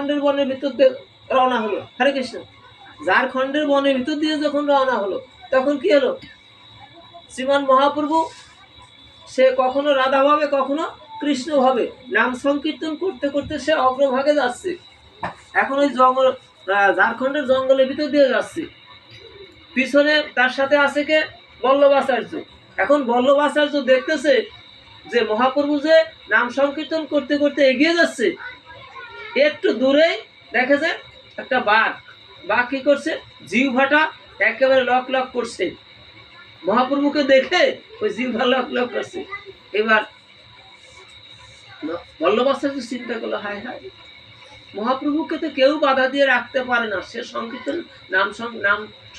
ঝাড়খণ্ডের বনের ভিতর দিয়ে রওনা হলো। হরে কৃষ্ণ। ঝাড়খণ্ডের বনের ভিতর দিয়ে যখন রওনা হলো তখন কি হলো, শ্রীমান মহাপ্রভু সে কখনো রাধা ভাবে কখনো কৃষ্ণ ভাবে নাম সংকীর্তন করতে করতে সে অগ্রভাগে যাচ্ছে। এখন ওই জঙ্গল, ঝাড়খণ্ডের জঙ্গলের ভিতর দিয়ে যাচ্ছে। পিছনে তার সাথে আছে কে, বল্লভাচার্য। এখন বল্লভাচার্য দেখতেছে যে মহাপ্রভু যে নাম সংকীর্তন করতে করতে এগিয়ে যাচ্ছে, একটু দূরেই দেখে যে একটা বাঘ। বাঘ কি করছে, জিহ্বাটা একেবারে লক লক করছে। মহাপ্রভুকে দেখে ওই জিহ্বা লক লক করছে। এবার বল্লভাচার্য চিন্তা করলো, হায় হায়, মহাপ্রভুকে তো কেউ বাধা দিয়ে রাখতে পারে না, সে সংকীর্তন নাম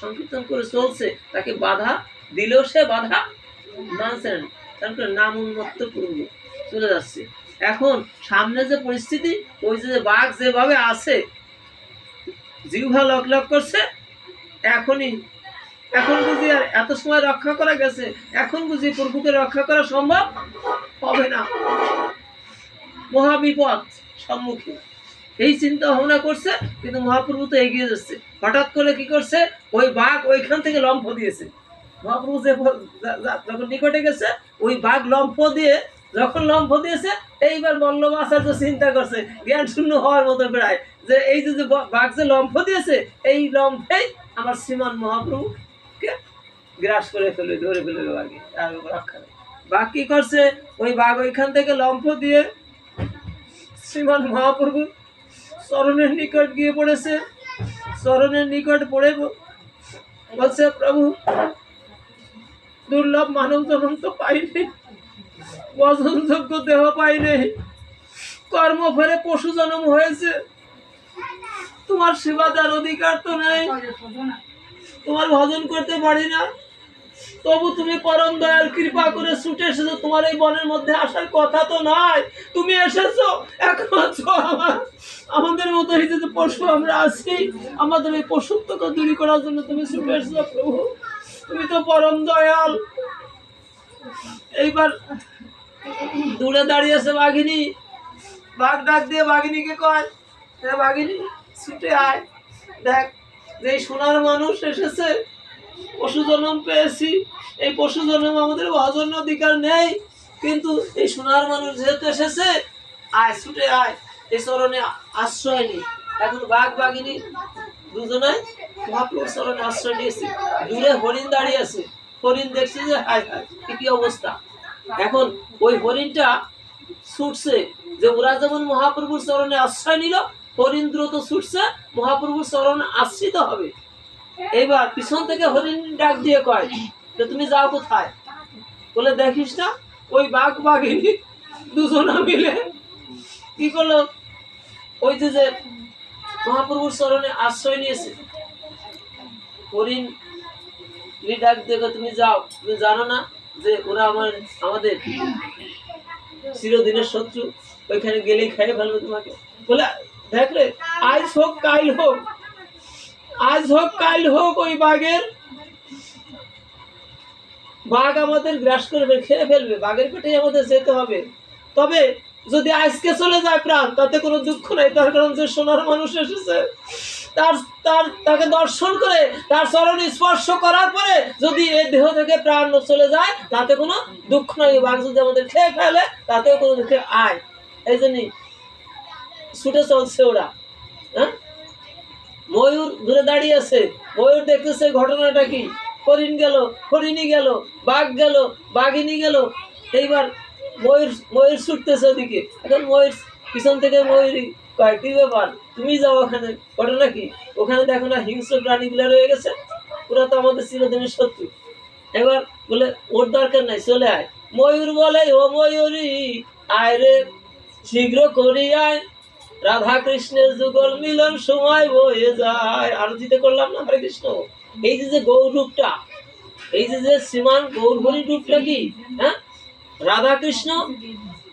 সংকীর্তন করে চলছে, তাকে বাধা দিলেও সে বাধা মানছে না, তারপরে নাম উন্মত্ত প্রভু চলে যাচ্ছে। এখন সামনে যে পরিস্থিতি, ওই যে বাঘ যেভাবে আছে জিহ্বা লক লক করছে, এখন বুঝি আর এত সময় রক্ষা করা গেছে, এখন বুঝি প্রভুকে রক্ষা করা সম্ভব হবে না, মহাবিপদ সম্মুখীন, এই চিন্তা ভাবনা করছে। কিন্তু মহাপ্রভু তো এগিয়ে যাচ্ছে। হঠাৎ করে কি করছে, ওই বাঘ ওইখান থেকে লম্ফ দিয়েছে। মহাপ্রভু যখন নিকটে গেছে, ওই বাঘ যখন লম্ফ দিয়েছে, এইবার বল্লভাচার্য চিন্তা করছে জ্ঞান শূন্য হওয়ার মতো প্রায়, যে এই যে বাঘ যে লম্ফ দিয়েছে, এই লম্ফেই আমার শ্রীমান মহাপ্রভুকে গ্রাস করে ফেলে, ধরে ফেলে বাঘে, আর রক্ষা নেই। বাঘ কি করছে, ওই বাঘ ওইখান থেকে লম্ফ দিয়ে শ্রীমান মহাপ্রভু চরণের নিকট গিয়ে পড়েছে। চরণের নিকট পড়ে বলছে, প্রভু, দুর্লভ মানব জন্ম তো পাইনি, বচনযোগ্য দেহ পাইনি, কর্ম ফেরে পশু জন্ম হয়েছে, তোমার সেবা দেওয়ার অধিকার তো নেই, তোমার ভজন করতে পারি না, তবু তুমি পরম দয়াল কৃপা করে ছুটে এসেছো, তোমার এই বনের মধ্যে আসার কথা তো নয়, তুমি এসেছো একমাত্র আমাদের মতো এই যে পশু আমরা আছি, আমাদের এই পশুত্বকে দূর করার জন্য তুমি ছুটে এসেছো। প্রভু, তুমি তো পরম দয়াল। এইবার দূরে দাঁড়িয়েছে বাঘিনী। বাঘ ডাক দিয়ে বাঘিনীকে কয়, হ্যাঁ বাঘিনী, ছুটে আয়, দেখ যে সোনার মানুষ এসেছে, পশু জন্ম পেয়েছি, এই পশু জন্ম আমাদের ভজন অধিকার নেই, কিন্তু এই সোনার মানুষ যেহেতু এসেছে, আয়, ছুটে আয়, এই চরণে আশ্রয় নি। এখন বাঘ বাঘিনী দুজনাই মহাপ্রভুর চরণে আশ্রয় নিয়েছে। দূরে হরিণ দাঁড়িয়ে আছে। হরিণ দেখছে যে হায় হায়, কি অবস্থা। এখন ওই হরিণটা ছুটছে, যে ওরা যেমন মহাপ্রভুর চরণে আশ্রয় নিল, হরিণ দ্রুত ছুটছে মহাপ্রভুর চরণ আশ্রিত হবে। এইবার পিছন থেকে হরিণ ডাক দিয়ে কয় যে তুমি যাও কোথায়, বলে দেখিস না ওই বাঘ বাঘিনী দুজনা মিলে কি করলো, ওই যে মহাপ্রভুর চরণে আশ্রয় নিয়েছে। হরিণ ডাক দিয়ে তুমি যাও, তুমি জানো না যে ওরা আমাদের চিরদিনের শত্রু, ওইখানে গেলেই খেয়ে ফেলবে তোমাকে। বলে দেখ রে, আজ হোক কাল হোক, আজ হোক কাল হোক, ওই বাঘ আমাদের গ্রাস করবে, খেয়ে ফেলবে, বাঘের পেটে আমাদের যেতে হবে। তবে যদি আজকে চলে যায় প্রাণ, তাতে কোনো দুঃখ নাই, তার কারণ যে সোনার মানুষ এসেছে, তাকে দর্শন করে তার চরণ স্পর্শ করার পরে যদি এই দেহ থেকে প্রাণ চলে যায়, তাতে কোনো দুঃখ নাই। বাঘ যদি আমাদের খেয়ে ফেলে, তাতেও কোনো দুঃখে আয়। এই জন্যই ছুটে চলছে ওরা। হ্যাঁ, ময়ূর দূরে দাঁড়িয়ে আছে, ময়ূর দেখতেছে ঘটনাটা কি। হরিণ গেল, হরিণী গেল, বাঘ গেল, বাঘিনী গেল। এইবার ময়ূর ছুটতেছে ওদিকে। এখন ময়ূর পিছন থেকে ময়ূরী কয়, কি ব্যাপার, তুমি যাও ওখানে, ঘটনা কি? ওখানে দেখো না হিংস্র প্রাণীগুলো রয়ে গেছে, ওরা তো আমাদের চিরদিনের শত্রু। এবার বলে ওর দরকার নাই, চলে আয়। ময়ূর বলে, ও ময়ূরী আয় রে, শীঘ্র করি আয়, রাধা কৃষ্ণের যুগল মিলন সময় বয়ে যায়। আরতিতে করলাম না হরে কৃষ্ণ। এই যে গৌর রূপটা, এই যে শ্রীমান গৌর হরি রূপটা কি, হ্যাঁ, রাধা কৃষ্ণ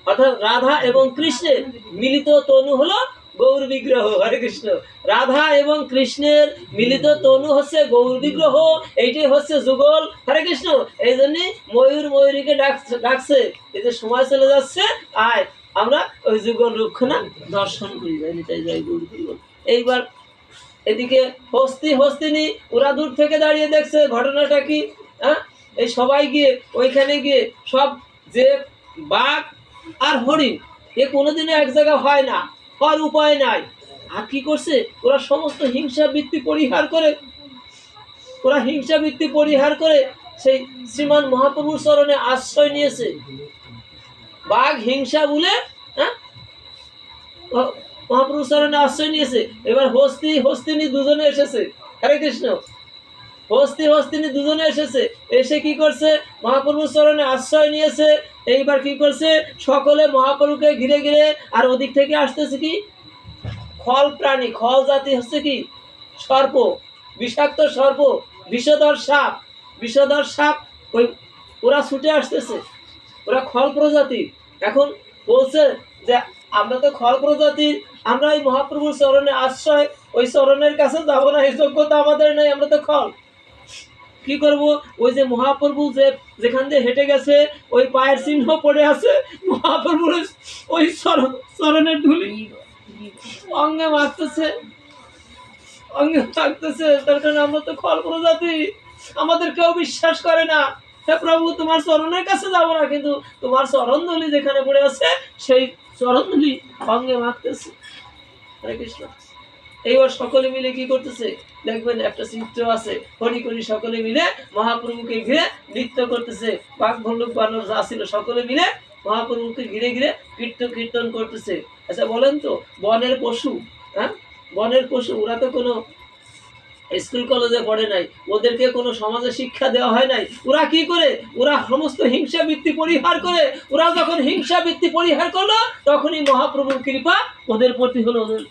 অর্থাৎ রাধা এবং কৃষ্ণের মিলিত তনু হলো গৌর বিগ্রহ। হরে কৃষ্ণ। রাধা এবং কৃষ্ণের মিলিত তনু হচ্ছে গৌর বিগ্রহ, এইটাই হচ্ছে যুগল। হরে কৃষ্ণ। এই জন্য ময়ূরীকে ডাকছে, এই যে সময় চলে যাচ্ছে, আয় আমরা ওই যুগল রুক্ষনা দর্শন করি যাই নিতাই যাই গৌর হরি বল। এইবার এদিকে হস্তিনী ওরা দূর থেকে দাঁড়িয়ে দেখছে ঘটনাটা কি। হ্যাঁ, এই সবাই গিয়ে ওইখানে গিয়ে সব যে বাঘ আর হরিণ এ কোনোদিনও এক জায়গা হয় না, হওয়ার উপায় নাই। আর কি করছে ওরা সমস্ত হিংসা বৃত্তি পরিহার করে সেই শ্রীমান মহাপ্রভুর চরণে আশ্রয় নিয়েছে। বাঘ হিংসা বলে হ্যাঁ মহাপ্রভুর চরণে আশ্রয় নিয়েছে। এবার হস্তিনী দুজনে এসেছে। হরে কৃষ্ণ। হস্তিনী দুজনে এসেছে, এসে কি করছে মহাপ্রভুর চরণে আশ্রয় নিয়েছে। এইবার কি করছে সকলে মহাপ্রভুকে ঘিরে ঘিরে, আর ওদিক থেকে আসতেছে কি খল প্রাণী, খল জাতি হচ্ছে কি সর্প, বিষাক্ত সর্প, বিষধর সাপ ওই ওরা ছুটে আসতেছে। ওরা খল প্রজাতি। এখন বলছে যে আমরা তো খল প্রজাতির, আমরা এই মহাপ্রভুর চরণে আশ্রয়, ওই চরণের কাছে যাবো না, এই যোগ্যতা আমাদের নেই, আমরা তো খল। কি করব? ওই যে মহাপ্রভু যেখান দিয়ে হেঁটে গেছে ওই পায়ের চিহ্ন পড়ে আছে, মহাপ্রভুর ওই চরণের ধুলি অঙ্গে মাখতেছে। তার কারণে আমরা তো খল প্রজাতি, আমাদের কেউ বিশ্বাস করে না। হে প্রভু, তোমার চরণের কাছে যাবো না, কিন্তু তোমার চরণধুলি যেখানে পড়ে আছে সেই চরণধুলি অঙ্গে মাখতেছে। হরে কৃষ্ণ। এইবার সকলে মিলে কি করতেছে দেখবেন, একটা চিত্র আছে, হরি করি সকলে মিলে মহাপ্রভুকে ঘিরে নৃত্য করতেছে। বাঘ ভল্লুক বানর যা ছিল সকলে মিলে মহাপ্রভুকে ঘিরে ঘিরে কীর্তন করতেছে। আচ্ছা বলেন তো, বনের পশু, হ্যাঁ বনের পশু, ওরা তো কোনো স্কুল কলেজে পড়ে নাই, ওদেরকে কোনো সমাজে শিক্ষা দেওয়া হয় নাই। ওরা কি করে? ওরা সমস্ত হিংসা বৃত্তি পরিহার করে। ওরা যখন হিংসা বৃত্তি পরিহার করলো তখনই মহাপ্রভুর কৃপা ওদের প্রতি হলো। ওদের